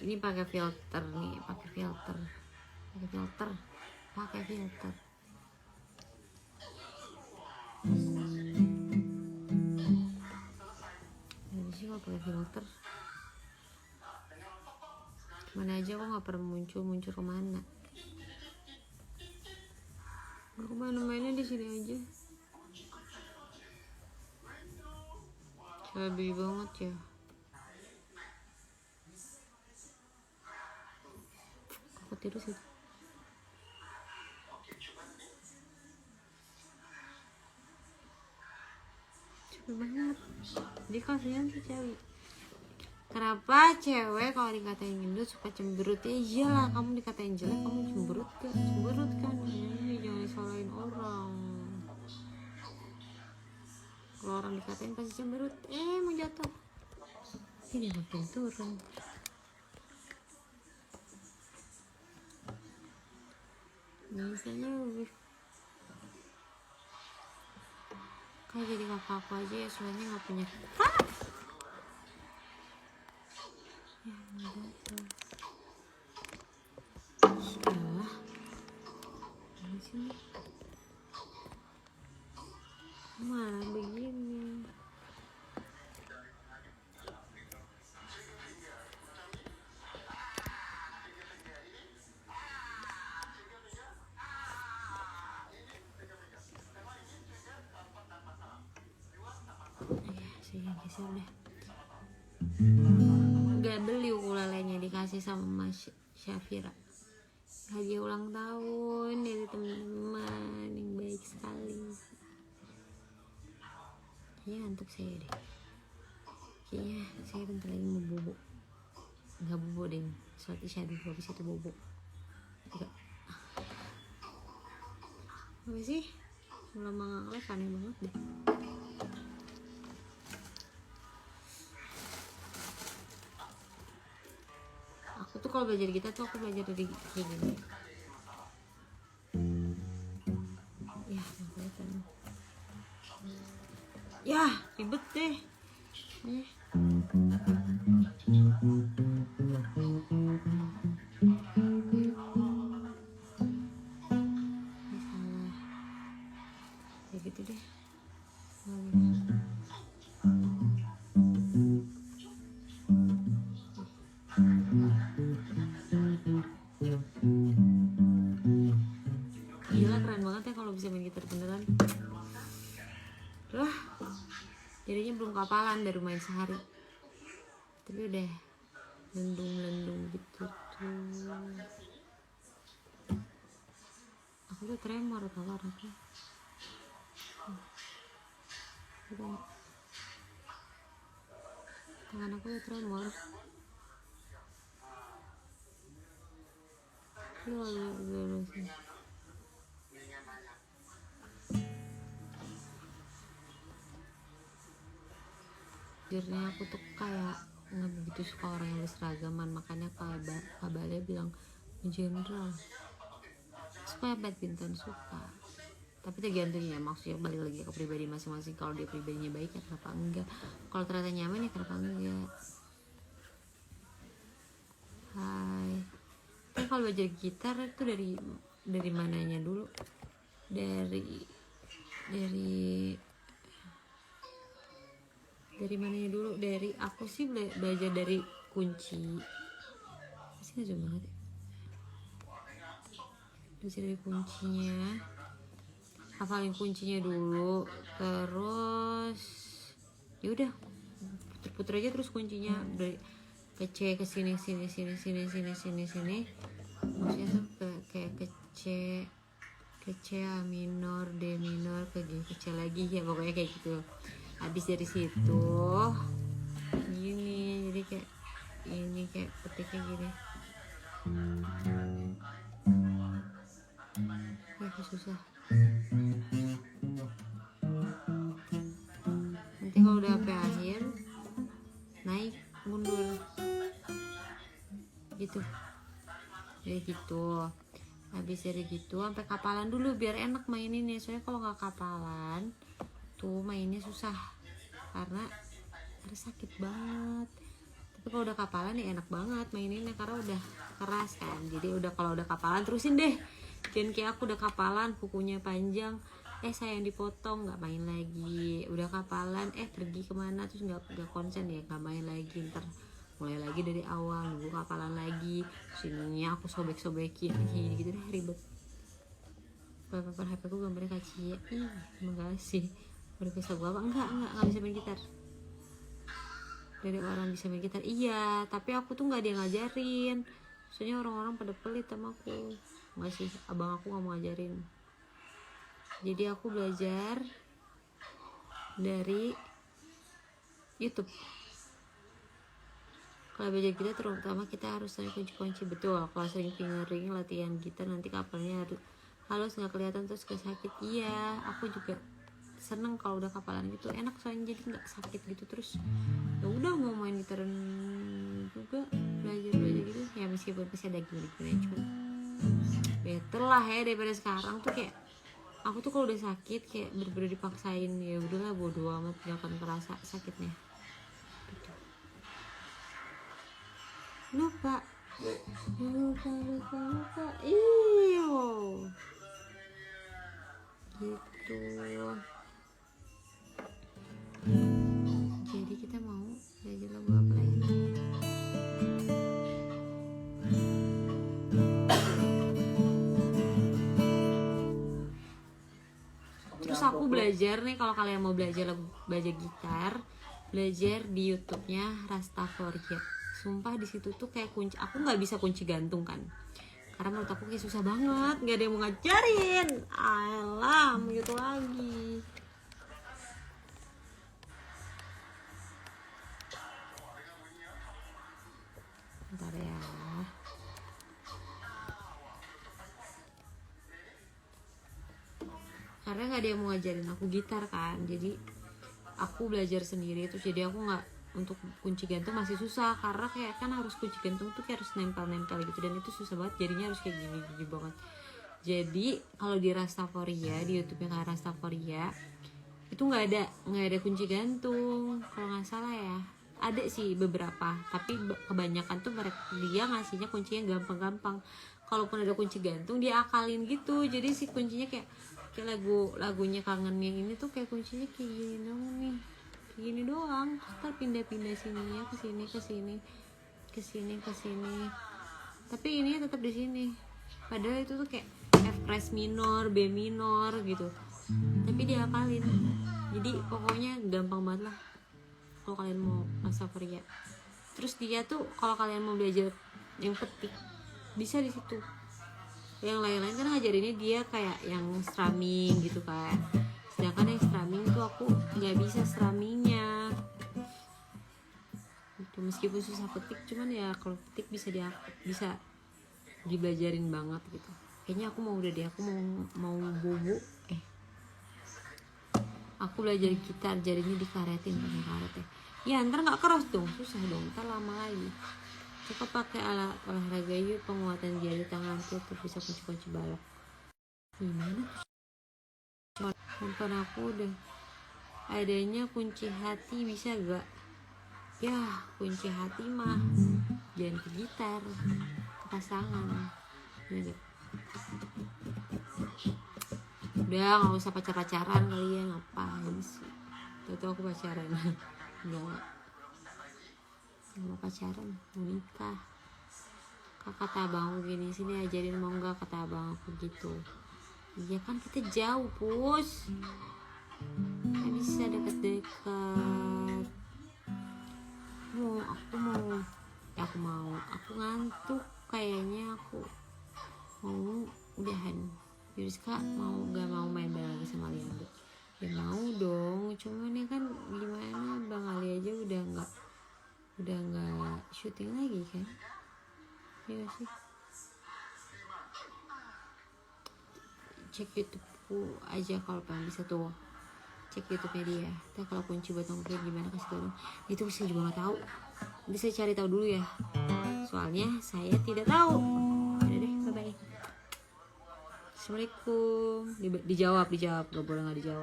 Ini pakai filter nih, pakai filter. Ini sih kalau pakai filter. Kemana aja kok nggak pernah muncul kemana? Aku mainnya di sini aja. Cabai banget ya. Aku tidur sih. Capek banget. Jadi kasihan sih cewek. Kenapa cewek kalau dikatain gendut suka cemberut? Ya iyalah, kamu dikatain jelek kamu cemberut kan? Ini jangan disalahin orang. Kalau orang dikatain pasti cemberut. Mau jatuh. Ini makin turun. Biasanya lebih kayak jadi kakak aku aja ya, soalnya nggak punya. Ya udah tuh. Salah. Ini sih. Malah begini. Geser deh. Gak beli ukulelenya, dikasih sama Mas Syafira, hadiah ulang tahun dari teman-teman yang baik sekali. Kayaknya ngantuk saya deh. Kayaknya saya bentar lagi mau bobo. Nggak bobo deh, soalnya shadow habis itu bobo. Enggak. Apa sih? Lama nggak aneh banget deh. Aku tuh kalau belajar gitar tuh aku belajar dari kayak gini. Ya, nggak kelihatan. Ya, ribet deh. Salah. Ya gitu deh. Gila, keren banget ya kalau bisa main gitar beneran. Lah, jadinya belum kapalan, baru main sehari. Tapi udah lendung gitu tuh. Aku tuh tremor tau orangnya. Tangan aku tuh tremor. Jujurnya aku tuh kayak nggak begitu suka orang yang berseragaman, makanya Kak Bale bilang general. Suka badminton, suka, tapi tergantung ya, maksudnya balik lagi ke pribadi masing-masing. Kalau dia pribadinya baik ya kenapa enggak, kalau ternyata nyaman ya kenapa enggak. Hai. Tapi kalau belajar gitar itu dari mananya dulu? Dari mananya dulu? Dari aku sih belajar dari kunci. Masih nggak jauh banget ya? Belajar dari kuncinya, hafalin kuncinya dulu, terus ya udah puter-puter aja terus kuncinya dari ke C ke sini, maksudnya tuh kayak ke C A minor, D minor, ke G, ke C lagi ya, pokoknya kayak gitu. Habis dari situ gini, jadi kayak ini, kayak petiknya gini. Kayak susah. Nanti kalau udah sampai akhir naik mundur gitu. Jadi gitu. Habis dari gitu sampai kapalan dulu biar enak maininnya. Soalnya kalau nggak kapalan tuh mainnya susah karena ada sakit banget. Tapi kalau udah kapalan ya enak banget maininnya karena udah keras kan. Jadi udah kalau udah kapalan terusin deh. Jangan kayak aku udah kapalan kukunya panjang, sayang dipotong, nggak main lagi. Udah kapalan pergi kemana terus nggak konsen ya, nggak main lagi. Ntar mulai lagi dari awal, nunggu kapalan lagi, sininya aku sobek-sobekin gitu deh, ribet. Wallpaper HP ku gambarnya Kak Cia. Makasih. Udah bisa gua apa? Enggak bisa main gitar. Dari orang bisa main gitar, iya, tapi aku tuh nggak ada yang ngajarin. Soalnya orang-orang pada pelit sama aku. Nggak sih, abang aku nggak mau ngajarin. Jadi aku belajar dari YouTube. Kalau belajar gitar terutama kita harus tahu kunci-kunci, betul. Kalau sering fingering latihan gitar nanti kapalnya halus nggak kelihatan terus sakit. Iya, aku juga seneng kalau udah kapalan gitu, enak soalnya jadi nggak sakit gitu. Terus ya udah mau main gitaran juga, belajar gitu ya, meskipun pasti ada gimana cuma better lah ya daripada sekarang tuh kayak aku tuh kalau udah sakit kayak bener-bener dipaksain, ya udahlah bodo amat, gak akan kerasa sakitnya gitu. lupa iyo gitu. Jadi kita mau belajar lagu apa lagi? Terus aku belajar nih, kalau kalian mau belajar gitar, belajar di YouTube-nya Rastaforia. Sumpah di situ tuh kayak kunci, aku nggak bisa kunci gantung kan, karena menurut aku kayak susah banget, nggak ada yang mau ngajarin. Alam gitu lagi. Bentar ya. Karena nggak ada yang mau ngajarin aku gitar kan, jadi aku belajar sendiri tuh. Jadi aku nggak, untuk kunci gantung masih susah karena kayak kan harus kunci gantung tuh kayak harus nempel gitu, dan itu susah banget, jadinya harus kayak gini banget. Jadi kalau di Rastaforia, di YouTube-nya Kak Rastaforia itu nggak ada kunci gantung kalau nggak salah ya. Ada sih beberapa, tapi kebanyakan tuh dia ngasihnya kuncinya gampang-gampang. Kalaupun ada kunci gantung dia akalin gitu, jadi si kuncinya kayak lagunya Kangen yang ini tuh kayak kuncinya kayak gini dong nih, kayak gini doang. Terus pindah-pindah sininya ke sini, tapi ini tetap di sini. Padahal itu tuh kayak F crash minor, B minor gitu, tapi diakalin. Jadi pokoknya gampang banget lah kalau kalian mau Rastaforia. Terus dia tuh kalau kalian mau belajar yang petik bisa di situ. Yang lain-lain kan ngajarinnya dia kayak yang strumming gitu kan, sedangkan yang strumming tuh aku nggak bisa strummingnya gitu. Meskipun susah petik, cuman ya kalau petik bisa dibelajarin banget gitu. Kayaknya aku mau bobo aku belajar gitar jarinya dikaretin pakai karet ya ntar nggak keras dong, susah dong, ntar lama lagi. Cukup pakai alat olahraga yuk, penguatan jari tangan tuh bisa kunci balok. Gimana? Handphone aku udah adanya kunci hati, bisa gak? Ya kunci hati mah jangan ke gitar, ke pasangan. Udah nggak usah pacaran kalian, ngapain sih? Tuh aku pacaran. Enggak mau pacaran, mau nikah. Kata abang aku gini, sini ajarin mau nggak, kata abang aku gitu. Iya kan kita jauh pus, nggak bisa deket-deket. Aku ngantuk kayaknya, aku mau udahan. Yuriska gak mau main bareng lagi sama Liando? Ya mau dong, cuman ya kan gimana, Bang Ali aja udah nggak syuting lagi kan, ya sih. Cek YouTube aja kalau pengen, bisa tuh cek YouTube-nya dia. Tapi kalau kunci buat nongkrong gimana, kasih tau dong. Itu saya juga nggak tahu, nanti saya cari tahu dulu ya, soalnya saya tidak tahu. Udah deh, bye bye. Assalamualaikum. Dijawab, gak boleh nggak dijawab.